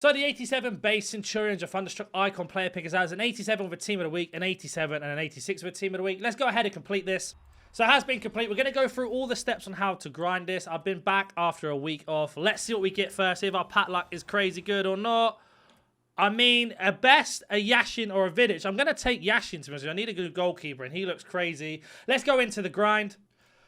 So the 87 base Centurions of Thunderstruck icon player pickers has an 87 with a team of the week, an 87 and an 86 with a team of the week. Let's go ahead and complete this. So it has been complete. We're going to go through all the steps on how to grind this. I've been back after a week off. Let's see what we get first, see if our pack luck is crazy good or not. I mean, at best, a Yashin or a Vidic. I'm going to take Yashin, to be honest. I need a good goalkeeper, and he looks crazy. Let's go into the grind.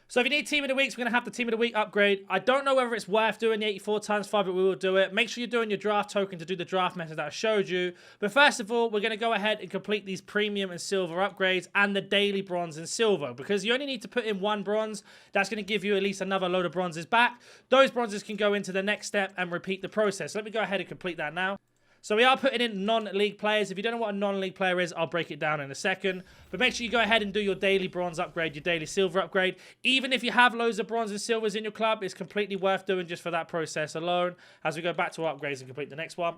So if you need Team of the Week, we're going to have the Team of the Week upgrade. I don't know whether it's worth doing the 84 times 5, but we will do it. Make sure you're doing your draft token to do the draft method that I showed you. But first of all, we're going to go ahead and complete these premium and silver upgrades and the daily bronze and silver. Because you only need to put in one bronze. That's going to give you at least another load of bronzes back. Those bronzes can go into the next step and repeat the process. Let me go ahead and complete that now. So we are putting in non-league players. If you don't know what a non-league player is, I'll break it down in a second. But make sure you go ahead and do your daily bronze upgrade, your daily silver upgrade. Even if you have loads of bronze and silvers in your club, it's completely worth doing just for that process alone as we go back to upgrades and complete the next one.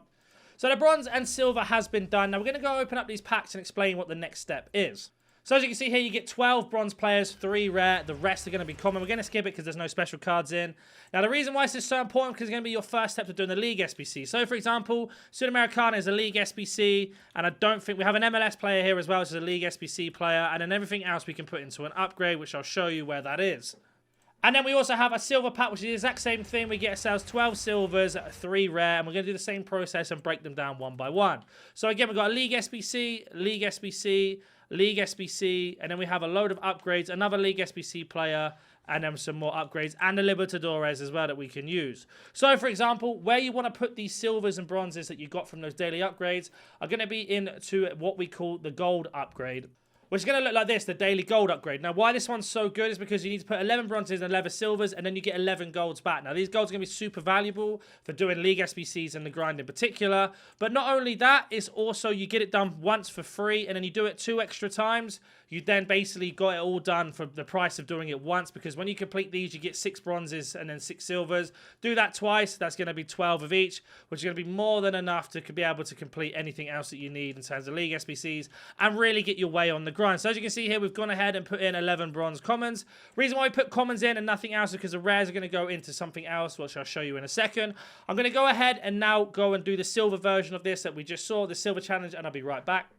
So the bronze and silver has been done. Now we're going to go open up these packs and explain what the next step is. So as you can see here, you get 12 bronze players, 3 rare. The rest are going to be common. We're going to skip it because there's no special cards in. Now, the reason why this is so important because it's going to be your first step to doing the League SBC. So, for example, Sudamericana is a League SBC, and I don't think we have an MLS player here as well, which is a League SBC player, and then everything else we can put into an upgrade, which I'll show you where that is. And then we also have a silver pack, which is the exact same thing. We get ourselves 12 silvers, 3 rare, and we're going to do the same process and break them down one by one. So again, we've got a League SBC, League SBC, League SBC, and then we have a load of upgrades, another League SBC player, and then some more upgrades, and the Libertadores as well that we can use. So, for example, where you want to put these silvers and bronzes that you got from those daily upgrades are going to be into what we call the gold upgrade, which is going to look like this, the daily gold upgrade. Now, why this one's so good is because you need to put 11 bronzes and 11 silvers, and then you get 11 golds back. Now, these golds are going to be super valuable for doing League SBCs and the grind in particular. But not only that, it's also you get it done once for free, and then you do it 2 extra times. You then basically got it all done for the price of doing it once, because when you complete these, you get 6 bronzes and then 6 silvers. Do that twice, that's going to be 12 of each, which is going to be more than enough to be able to complete anything else that you need in terms of League SBCs and really get your way on the grind. So as you can see here, we've gone ahead and put in 11 bronze commons. Reason why we put commons in and nothing else is because the rares are going to go into something else, which I'll show you in a second. I'm going to go ahead and now go and do the silver version of this that we just saw, the silver challenge, and I'll be right back.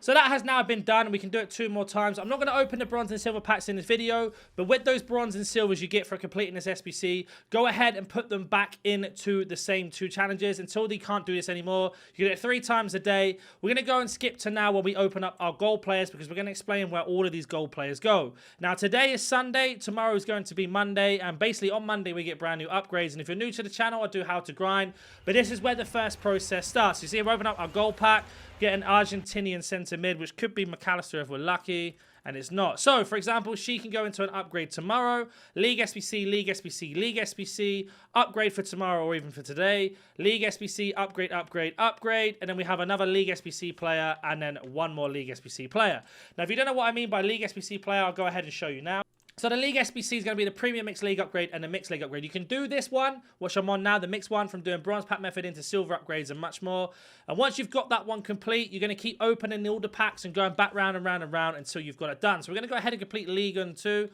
So that has now been done. We can do it 2 more times. I'm not going to open the bronze and silver packs in this video, but with those bronze and silvers you get for completing this SBC, go ahead and put them back into the same 2 challenges until they can't do this anymore. You get it 3 times a day. We're going to go and skip to now where we open up our gold players because we're going to explain where all of these gold players go. Now, today is Sunday. Tomorrow is going to be Monday, and basically on Monday we get brand new upgrades. And if you're new to the channel, I do how to grind, but this is where the first process starts. You see, we open up our gold pack, get an Argentinian centre mid, which could be McAllister if we're lucky, and it's not. So, for example, she can go into an upgrade tomorrow. League SBC, League SBC, League SBC, upgrade for tomorrow or even for today. League SBC, upgrade, upgrade, upgrade. And then we have another League SBC player and then one more League SBC player. Now, if you don't know what I mean by League SBC player, I'll go ahead and show you now. So the League SBC is going to be the Premium Mixed League upgrade and the Mixed League upgrade. You can do this one, which I'm on now, the Mixed one, from doing Bronze Pack method into Silver upgrades and much more. And once you've got that one complete, you're going to keep opening all the packs and going back round and round and round until you've got it done. So we're going to go ahead and complete League 2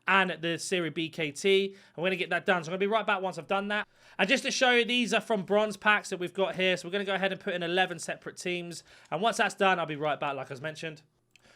and the Serie BKT. And we're going to get that done. So I'm going to be right back once I've done that. And just to show you, these are from bronze packs that we've got here. So we're going to go ahead and put in 11 separate teams. And once that's done, I'll be right back like I was mentioned.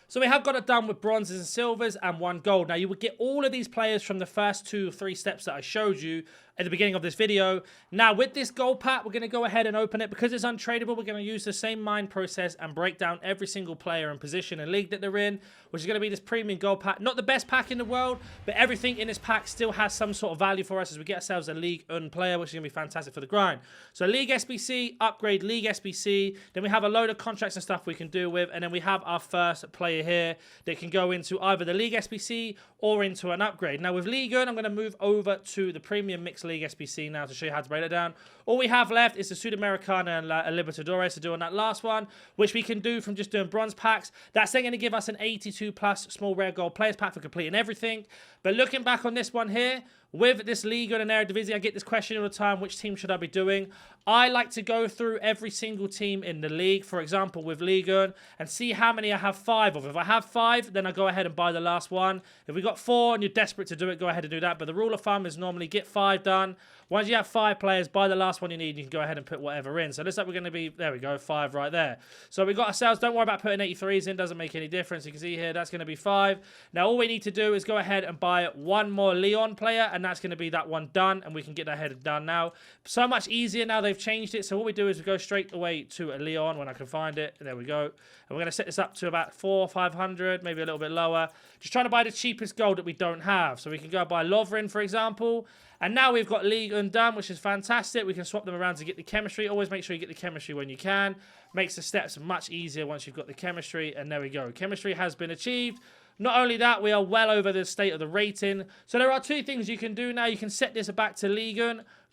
So we have got it done with bronzes and silvers and 1 gold. Now, you would get all of these players from the first 2 or 3 steps that I showed you at the beginning of this video. Now, with this gold pack, we're going to go ahead and open it. Because it's untradeable, we're going to use the same mine process and break down every single player and position and league that they're in, which is going to be this premium gold pack. Not the best pack in the world, but everything in this pack still has some sort of value for us as we get ourselves a League 1 player, which is going to be fantastic for the grind. So League SBC, upgrade League SBC. Then we have a load of contracts and stuff we can do with. And then we have our first player here that can go into either the League SBC or into an upgrade. Now, with League 1, I'm going to move over to the Premium Mixed League SBC now to show you how to break it down. All we have left is the Sudamericana and Libertadores to do on that last one, which we can do from just doing bronze packs. That's then going to give us an 82 plus small rare gold players pack for completing everything. But looking back on this one here, with this Liga and Eredivisie, I get this question all the time, which team should I be doing? I like to go through every single team in the league, for example, with Liga, and see how many I have 5 of. If I have 5, then I go ahead and buy the last one. If we got 4 and you're desperate to do it, go ahead and do that. But the rule of thumb is normally get 5 done. Once you have 5 players, buy the last one you need, you can go ahead and put whatever in. So it looks like we're going to be, there we go, 5 right there. So we got ourselves, don't worry about putting 83s in, doesn't make any difference. You can see here, that's going to be 5. Now all we need to do is go ahead and buy 1 more Leon player, and that's going to be that one done, and we can get that headed done now. So much easier now they've changed it. So what we do is we go straight away to a Leon when I can find it. There we go. And we're going to set this up to about 400 or 500, maybe a little bit lower. Just trying to buy the cheapest gold that we don't have. So we can go buy Lovren, for example. And now we've got League undone, which is fantastic. We can swap them around to get the chemistry. Always make sure you get the chemistry when you can. Makes the steps much easier once you've got the chemistry. And there we go. Chemistry has been achieved. Not only that, we are well over the state of the rating. So there are 2 things you can do now. You can set this back to League,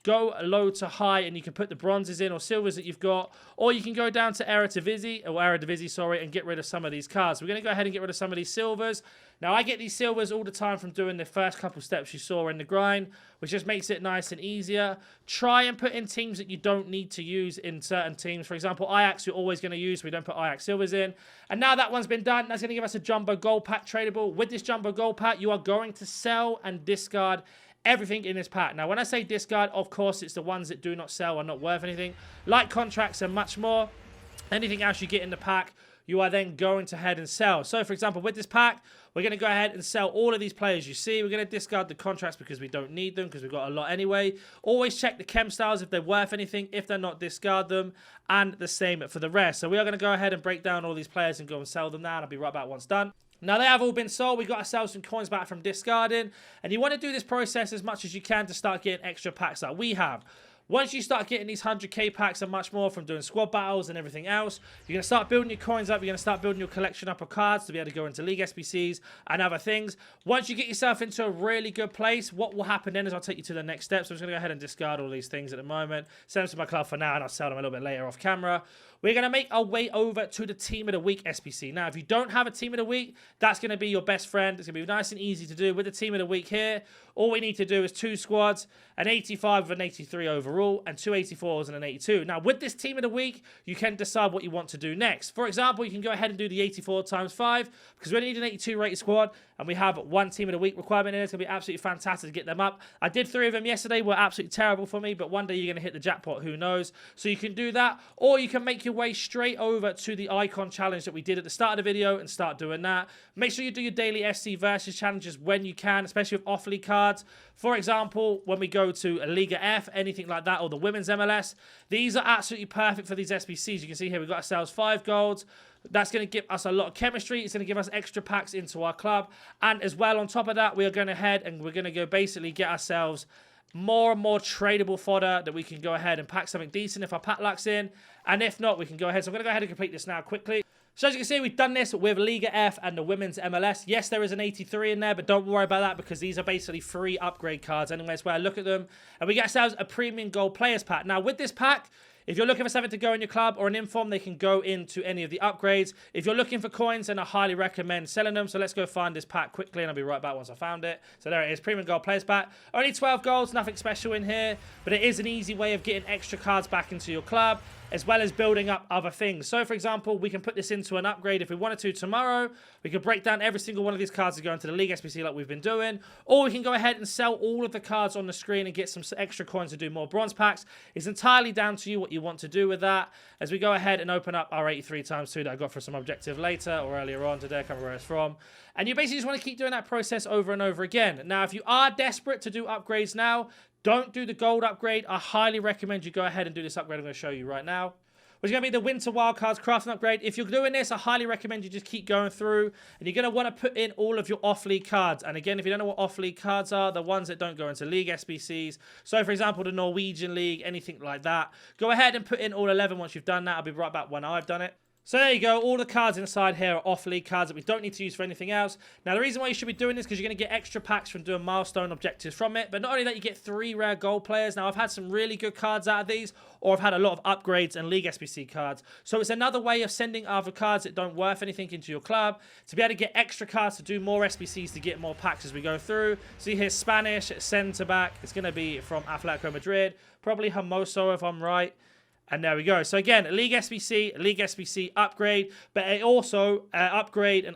go low to high, and you can put the bronzes in or silvers that you've got, or you can go down to Eredivisie, sorry, and get rid of some of these cards. We're going to go ahead and get rid of some of these silvers. Now, I get these silvers all the time from doing the first couple steps you saw in the grind, which just makes it nice and easier. Try and put in teams that you don't need to use in certain teams. For example, Ajax, you're always going to use, so we don't put Ajax silvers in. And now that one's been done, that's going to give us a jumbo gold pack tradable. With this jumbo gold pack, you are going to sell and discard everything in this pack. Now, when I say discard, of course, it's the ones that do not sell, are not worth anything, like contracts and much more. Anything else you get in the pack, you are then going to head and sell. So, for example, with this pack, we're going to go ahead and sell all of these players you see. We're going to discard the contracts because we don't need them, because we've got a lot anyway. Always check the chemstyles if they're worth anything. If they're not, discard them. And the same for the rest. So we are going to go ahead and break down all these players and go and sell them now. And I'll be right back once done. Now, they have all been sold. We got ourselves some coins back from discarding. And you want to do this process as much as you can to start getting extra packs like we have. Once you start getting these 100k packs and much more from doing squad battles and everything else, you're going to start building your coins up. You're going to start building your collection up of cards to be able to go into League SBCs and other things. Once you get yourself into a really good place, what will happen then is I'll take you to the next step. So I'm just going to go ahead and discard all these things at the moment. Send them to my club for now, and I'll sell them a little bit later off camera. We're going to make our way over to the Team of the Week SBC. Now, if you don't have a Team of the Week, that's going to be your best friend. It's going to be nice and easy to do. With the Team of the Week here, all we need to do is 2 squads, an 85 with an 83 overall, and 2 84s and an 82. Now, with this Team of the Week, you can decide what you want to do next. For example, you can go ahead and do the 84 times 5, because we only need an 82 rated squad, and we have 1 Team of the Week requirement in it. It's going to be absolutely fantastic to get them up. I did 3 of them yesterday. Were absolutely terrible for me, but one day you're going to hit the jackpot. Who knows? So you can do that, or you can make your way straight over to the icon challenge that we did at the start of the video and start doing that. Make sure you do your daily SC versus challenges when you can, especially with off-league cards. For example, when we go to a Liga F, anything like that, or the women's MLS, these are absolutely perfect for these SBCs. You can see here we've got ourselves 5 golds. That's going to give us a lot of chemistry. It's going to give us extra packs into our club. And as well, on top of that, we are going to head and we're going to go basically get ourselves more and more tradable fodder that we can go ahead and pack something decent if our pack luck's in. And if not, we can go ahead. So I'm going to go ahead and complete this now quickly. So as you can see, we've done this with Liga F and the women's MLS. Yes, there is an 83 in there, but don't worry about that because these are basically free upgrade cards. Anyway, that's where I look at them. And we get ourselves a premium gold players pack. Now, with this pack, if you're looking for something to go in your club or an inform, they can go into any of the upgrades. If you're looking for coins, then I highly recommend selling them. So let's go find this pack quickly, and I'll be right back once I found it. So there it is, Premium Gold Players Pack. Only 12 golds, nothing special in here, but it is an easy way of getting extra cards back into your club, as well as building up other things. So, for example, we can put this into an upgrade if we wanted to tomorrow. We could break down every single one of these cards to go into the League SBC like we've been doing. Or we can go ahead and sell all of the cards on the screen and get some extra coins to do more bronze packs. It's entirely down to you what you want to do with that. As we go ahead and open up our 83 times 2 that I got for some objective later or earlier on today, I can't remember where it's from. And you basically just want to keep doing that process over and over again. Now, if you are desperate to do upgrades now, don't do the gold upgrade. I highly recommend you go ahead and do this upgrade I'm going to show you right now, which is going to be the Winter Wildcards Crafting Upgrade. If you're doing this, I highly recommend you just keep going through, and you're going to want to put in all of your off-league cards. And again, if you don't know what off-league cards are, the ones that don't go into League SBCs. So, for example, the Norwegian League, anything like that. Go ahead and put in all 11 once you've done that. I'll be right back when I've done it. So there you go, all the cards inside here are off-league cards that we don't need to use for anything else. Now the reason why you should be doing this is because you're going to get extra packs from doing milestone objectives from it. But not only that, you get 3 rare gold players. Now I've had some really good cards out of these, or I've had a lot of upgrades and League SBC cards. So it's another way of sending other cards that don't worth anything into your club to be able to get extra cards to do more SBCs to get more packs as we go through. See here, Spanish centre-back. It's going to be from Atletico Madrid. Probably Hermoso if I'm right. And there we go. So again, League SBC upgrade, but it also upgrade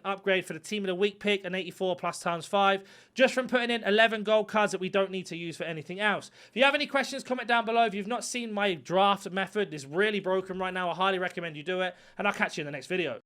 for the Team of the Week pick, an 84 plus times 5, just from putting in 11 gold cards that we don't need to use for anything else. If you have any questions, comment down below. If you've not seen my draft method, it's really broken right now. I highly recommend you do it, and I'll catch you in the next video.